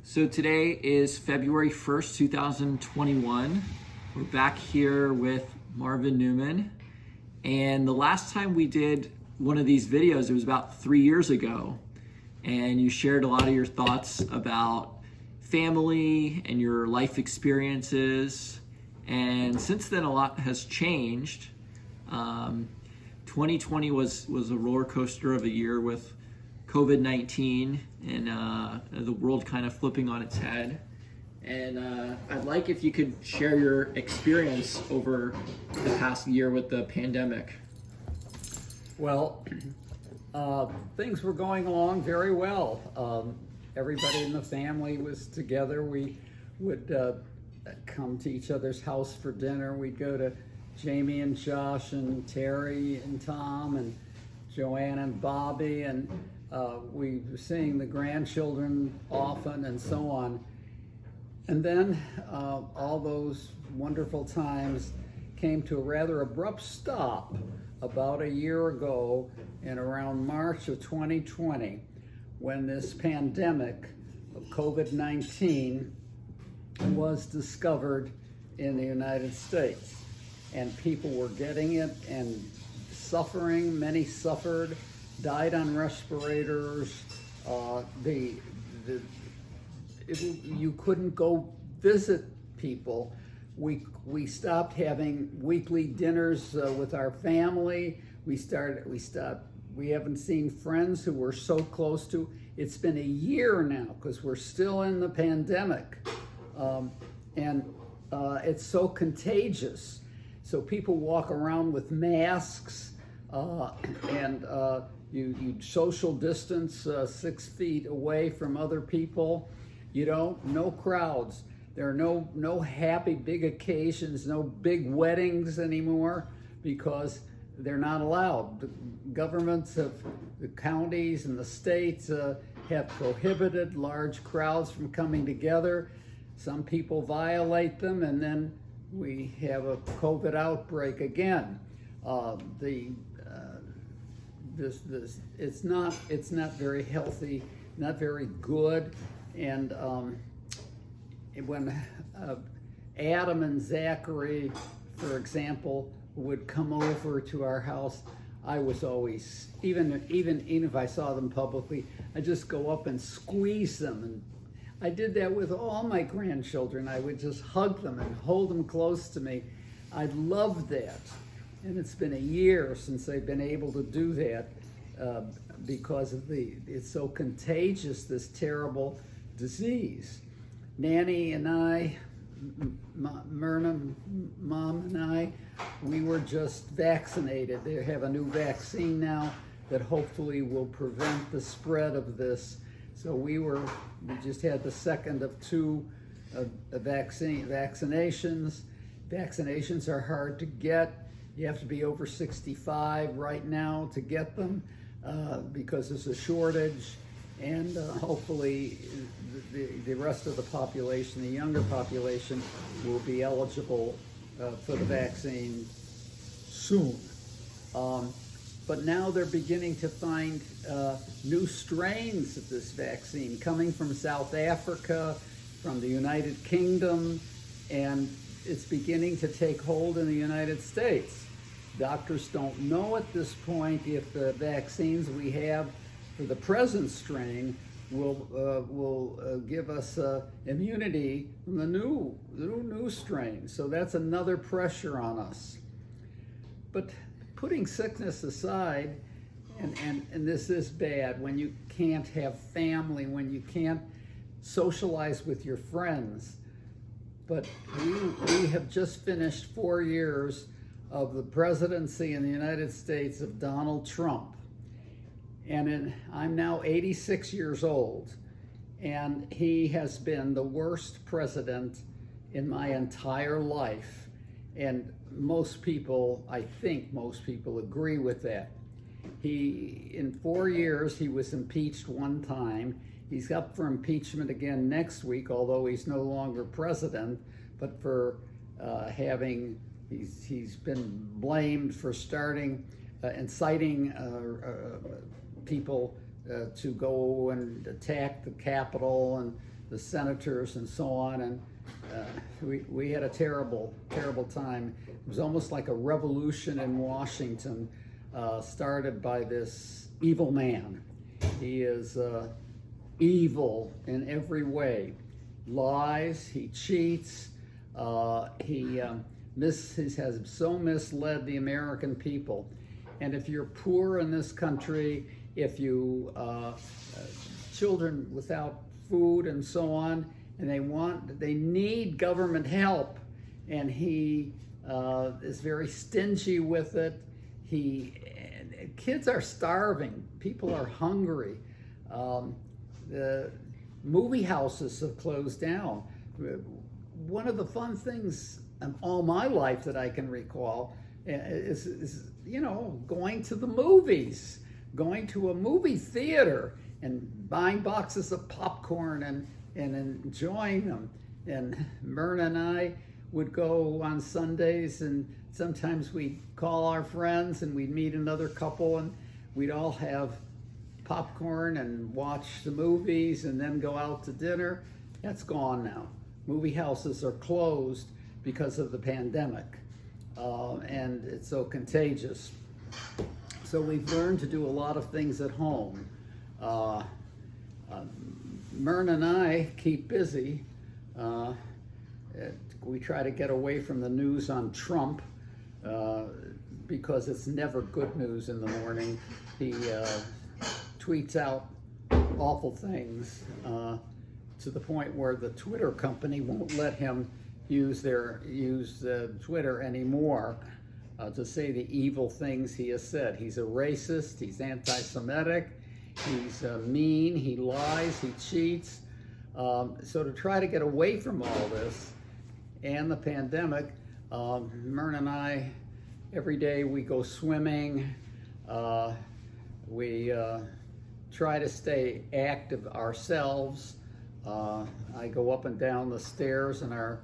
So today is February 1st, 2021. We're back here with Marvin Newman. And the last time we did one of these videos, it was about 3 years ago. And you shared a lot of your thoughts about family and your life experiences. And since then, a lot has changed. 2020 was a roller coaster of a year with COVID-19 and the world kind of flipping on its head. And I'd like if you could share your experience over the past year with the pandemic. Well, things were going along very well. Everybody in the family was together. We would come to each other's house for dinner. We'd go to Jamie and Josh and Terry and Tom and Joanne and Bobby, and we were seeing the grandchildren often and so on. And then all those wonderful times came to a rather abrupt stop about a year ago in around March of 2020, when this pandemic of COVID-19 was discovered in the United States. And people were getting it and suffering. Many suffered, died on respirators. You couldn't go visit people. We stopped having weekly dinners with our family. We haven't seen friends who we're so close to. It's been a year now because we're still in the pandemic, and it's so contagious. So people walk around with masks, and you social distance 6 feet away from other people. No crowds. There are no happy big occasions, no big weddings anymore because they're not allowed. The governments of the counties and the states have prohibited large crowds from coming together. Some people violate them, and then we have a COVID outbreak again. It's not very healthy, not very good. And when Adam and Zachary, for example, would come over to our house, I was always, even if I saw them publicly, I'd just go up and squeeze them. And I did that with all my grandchildren. I would just hug them and hold them close to me. I loved that. And it's been a year since I've been able to do that because of it's so contagious, this terrible disease. Nanny and I, Myrna, Mom and I, we were just vaccinated. They have a new vaccine now that hopefully will prevent the spread of this. So we just had the second of two vaccinations. Vaccinations are hard to get. You have to be over 65 right now to get them because there's a shortage. And hopefully the rest of the population, the younger population, will be eligible for the vaccine soon. But now they're beginning to find new strains of this vaccine coming from South Africa, from the United Kingdom, and it's beginning to take hold in the United States. Doctors don't know at this point if the vaccines we have for the present strain will give us immunity from the new strain. So that's another pressure on us. But putting sickness aside, and this is bad, when you can't have family, when you can't socialize with your friends. But we have just finished 4 years of the presidency in the United States of Donald Trump. And I'm now 86 years old, and he has been the worst president in my entire life. And most people, I think most people agree with that. In 4 years, he was impeached one time. He's up for impeachment again next week, although he's no longer president, but for he's been blamed for inciting people to go and attack the Capitol the senators and so on, and we had a terrible time. It was almost like a revolution in Washington, started by this evil man. He is evil in every way. Lies, he cheats, he has so misled the American people. And if you're poor in this country, if you children without food and so on, and they need government help, and he is very stingy with it. Kids are starving, people are hungry. The movie houses have closed down. One of the fun things in all my life that I can recall is going to the movies, going to a movie theater and buying boxes of popcorn and enjoying them. And Myrna and I would go on Sundays, and sometimes we'd call our friends and we'd meet another couple, and we'd all have popcorn and watch the movies and then go out to dinner. That's gone now. Movie houses are closed because of the pandemic, and it's so contagious. So we've learned to do a lot of things at home. Myrna and I keep busy. We try to get away from the news on Trump, because it's never good news in the morning. He tweets out awful things to the point where the Twitter company won't let him use Twitter anymore to say the evil things he has said. He's a racist, he's anti-Semitic, he's mean, he lies, he cheats. So to try to get away from all this and the pandemic, Myrna and I, every day we go swimming. We try to stay active ourselves. I go up and down the stairs in our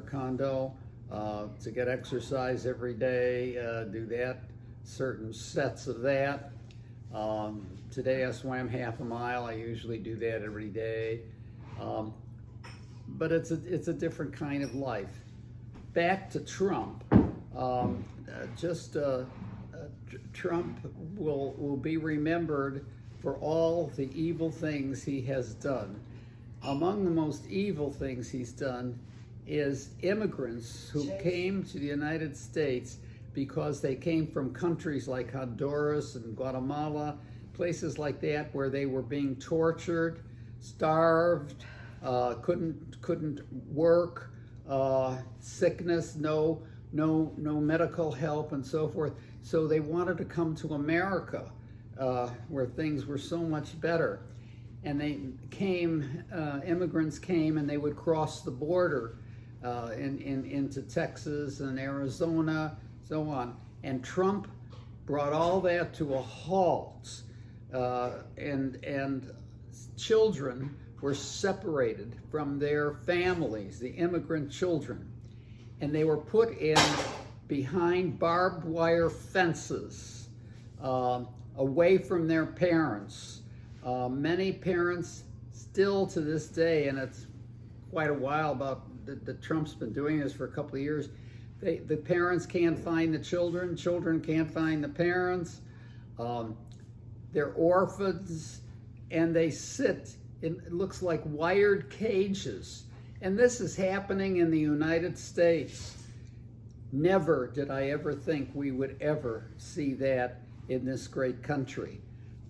condo to get exercise every day, do that, certain sets of that. Today I swam half a mile. I usually do that every day. But it's a different kind of life. Back to Trump. Trump will be remembered for all the evil things he has done. Among the most evil things he's done is immigrants who came to the United States because they came from countries like Honduras and Guatemala, places like that where they were being tortured, starved, couldn't work, sickness, no medical help, and so forth. So they wanted to come to America, where things were so much better. And immigrants came, and they would cross the border into Texas and Arizona, so on. And Trump brought all that to a halt, and children were separated from their families, the immigrant children, and they were put in behind barbed wire fences, away from their parents. Many parents still to this day, and it's quite a while that Trump's been doing this for a couple of years, the parents can't find the children can't find the parents. They're orphans, and they sit in, it looks like wired cages. And this is happening in the United States. Never did I ever think we would ever see that in this great country.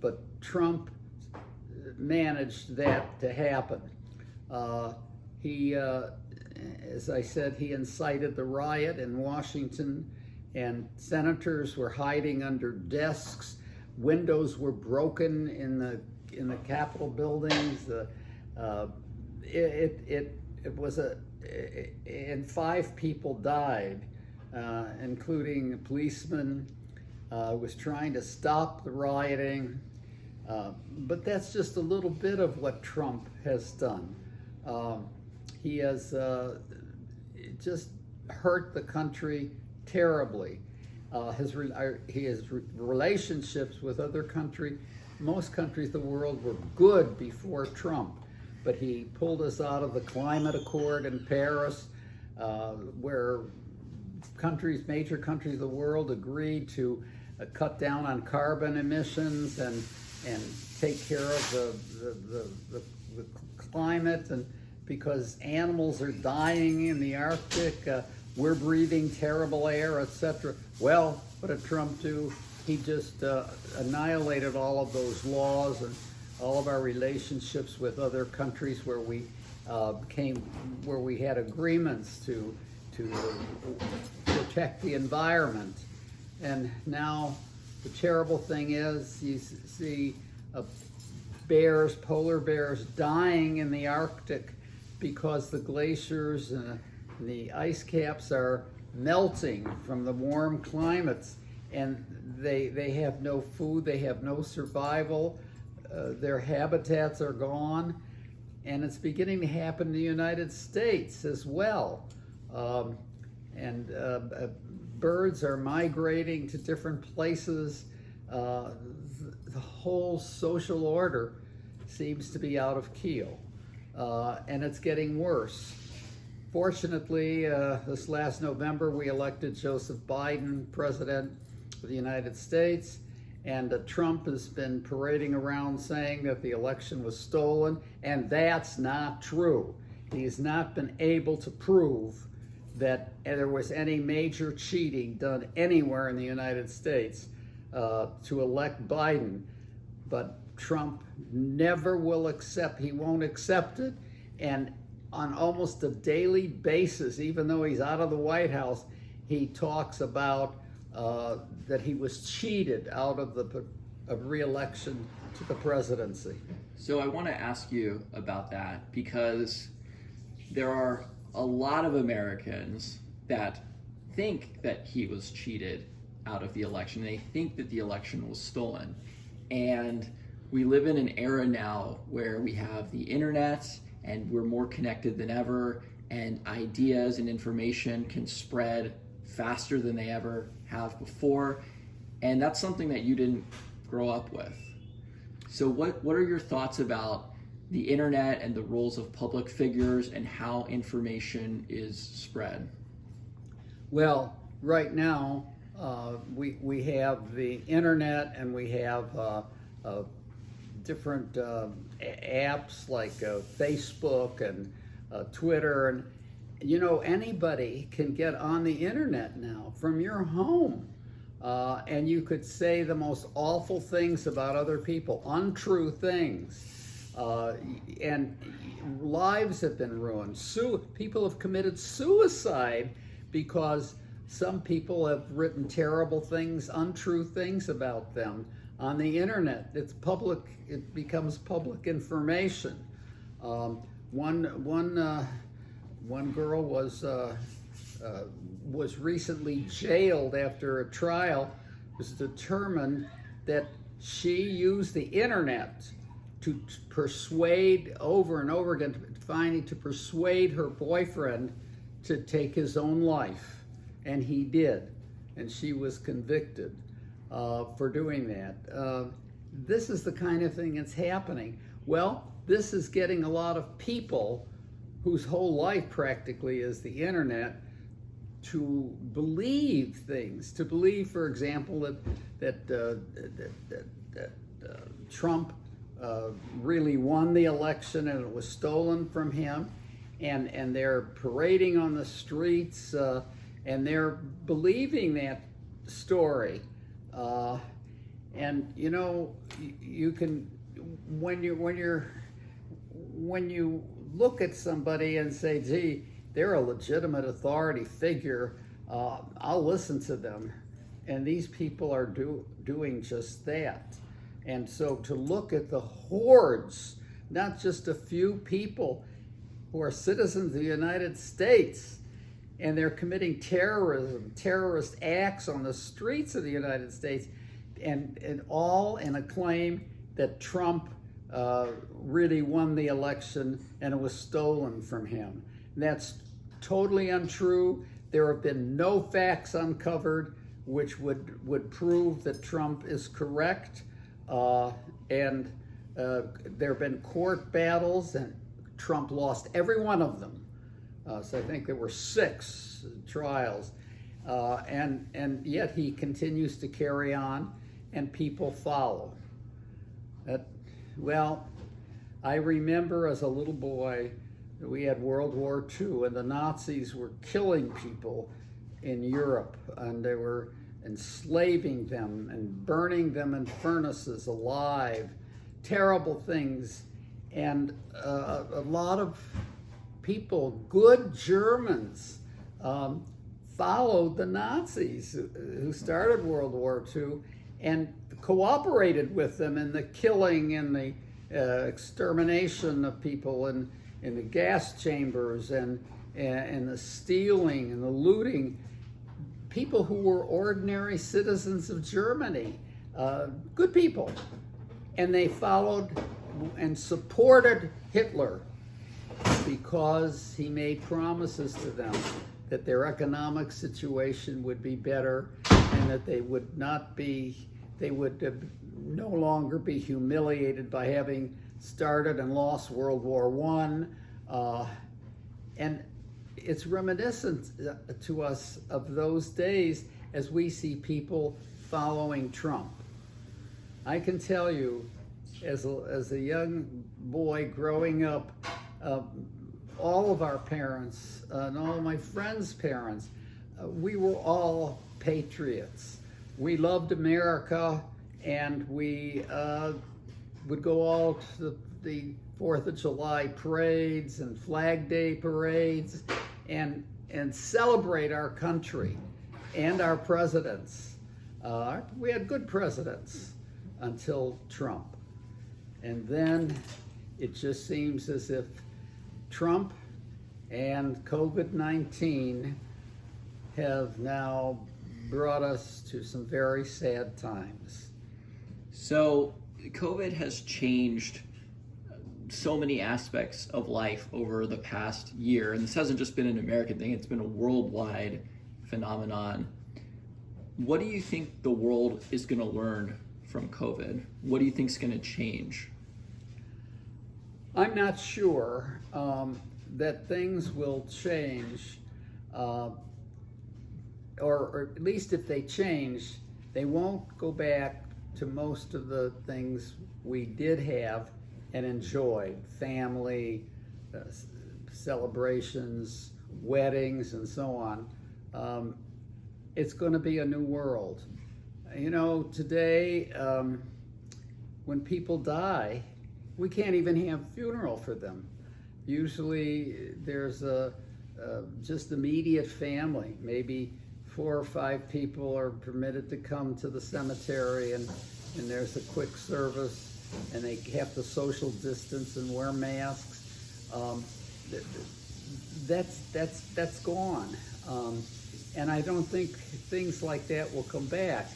But Trump managed that to happen. He, as I said, he incited the riot in Washington, and senators were hiding under desks. Windows were broken in the Capitol buildings. And 5 people died, including a policeman who was trying to stop the rioting. But that's just a little bit of what Trump has done. He has just hurt the country terribly. His relationships with other countries, most countries of the world were good before Trump. but he pulled us out of the climate accord in Paris, where major countries of the world agreed to cut down on carbon emissions and take care of the climate, and because animals are dying in the Arctic, we're breathing terrible air, etc. Well, what did Trump do? He just annihilated all of those laws and all of our relationships with other countries where we had agreements to protect the environment. And now the terrible thing is you see polar bears dying in the Arctic because the glaciers and the ice caps are melting from the warm climates, and they have no food, they have no survival, their habitats are gone, and it's beginning to happen in the United States as well. Birds are migrating to different places. The whole social order seems to be out of keel, and it's getting worse. Fortunately, this last November, we elected Joseph Biden president of the United States, and Trump has been parading around saying that the election was stolen, and that's not true. He has not been able to prove that there was any major cheating done anywhere in the United States to elect Biden. But Trump never will accept, he won't accept it, and on almost a daily basis, even though he's out of the White House, he talks about that he was cheated out of the re-election to the presidency. So I want to ask you about that, because there are a lot of Americans that think that he was cheated out of the election. They think that the election was stolen. And we live in an era now where we have the internet and we're more connected than ever, and ideas and information can spread faster than they ever have before. And that's something that you didn't grow up with. So what are your thoughts about the internet and the roles of public figures and how information is spread? Well, right now, we have the internet, and we have different apps like Facebook and Twitter, and anybody can get on the internet now from your home, and you could say the most awful things about other people, untrue things, and lives have been ruined. People have committed suicide because some people have written terrible things, untrue things about them on the internet. It's public. It becomes public information. One girl was recently jailed after a trial. It was determined that she used the internet to persuade over and over again, finally to persuade her boyfriend to take his own life. And he did, and she was convicted for doing that. This is the kind of thing that's happening. Well, this is getting a lot of people whose whole life practically is the internet to believe things. To believe, for example, that Trump really won the election and it was stolen from him, and they're parading on the streets. And they're believing that story, and you can when you look at somebody and say, "Gee, they're a legitimate authority figure. I'll listen to them," and these people are doing just that. And so to look at the hordes, not just a few people who are citizens of the United States, and they're committing terrorist acts on the streets of the United States, and all in a claim that Trump really won the election and it was stolen from him. And that's totally untrue. There have been no facts uncovered which would prove that Trump is correct, and there have been court battles, and Trump lost every one of them. So I think there were 6 trials. And yet he continues to carry on, and people follow. Well, I remember as a little boy, we had World War II, and the Nazis were killing people in Europe, and they were enslaving them and burning them in furnaces alive. Terrible things. And a lot of people, good Germans, followed the Nazis who started World War II and cooperated with them in the killing and the extermination of people in the gas chambers and the stealing and the looting. People who were ordinary citizens of Germany, good people. And they followed and supported Hitler because he made promises to them that their economic situation would be better and that they would no longer be humiliated by having started and lost World War I. And it's reminiscent to us of those days as we see people following Trump. I can tell you, as a young boy growing up, all of our parents and all of my friends' parents, we were all patriots. We loved America, and we would go all to the 4th of July parades and Flag Day parades and celebrate our country and our presidents. We had good presidents until Trump. And then it just seems as if Trump and COVID-19 have now brought us to some very sad times. So COVID has changed so many aspects of life over the past year, and this hasn't just been an American thing, it's been a worldwide phenomenon. What do you think the world is going to learn from COVID? What do you think is going to change? I'm not sure that things will change, or at least if they change, they won't go back to most of the things we did have and enjoyed. Family, celebrations, weddings, and so on. It's going to be a new world. You know, today, when people die, we can't even have a funeral for them. Usually there's just immediate family. Maybe 4 or 5 people are permitted to come to the cemetery, and there's a quick service, and they have to social distance and wear masks. That's gone. And I don't think things like that will come back.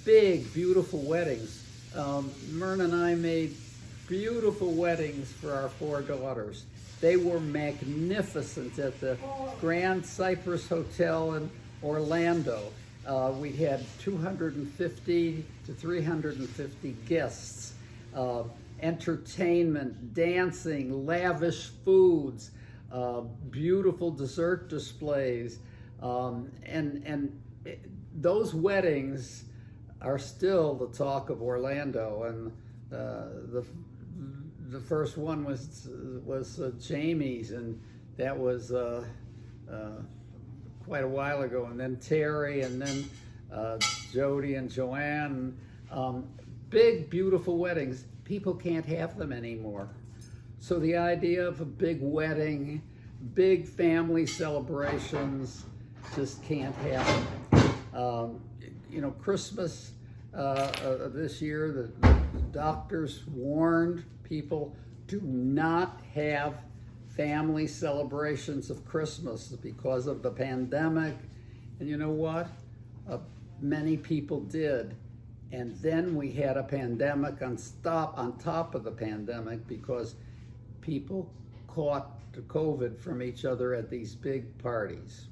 Big, beautiful weddings. Myrna and I made beautiful weddings for our 4 daughters. They were magnificent at the Grand Cypress Hotel in Orlando. We had 250 to 350 guests. Entertainment, dancing, lavish foods, beautiful dessert displays, and those weddings are still the talk of Orlando. And the first one was Jamie's, and that was quite a while ago. And then Terry, and then Jody and Joanne. Big, beautiful weddings. People can't have them anymore. So the idea of a big wedding, big family celebrations, just can't happen. You know, Christmas this year, the doctors warned people, do not have family celebrations of Christmas because of the pandemic. And you know what? Many people did. And then we had a pandemic on top of the pandemic because people caught the COVID from each other at these big parties.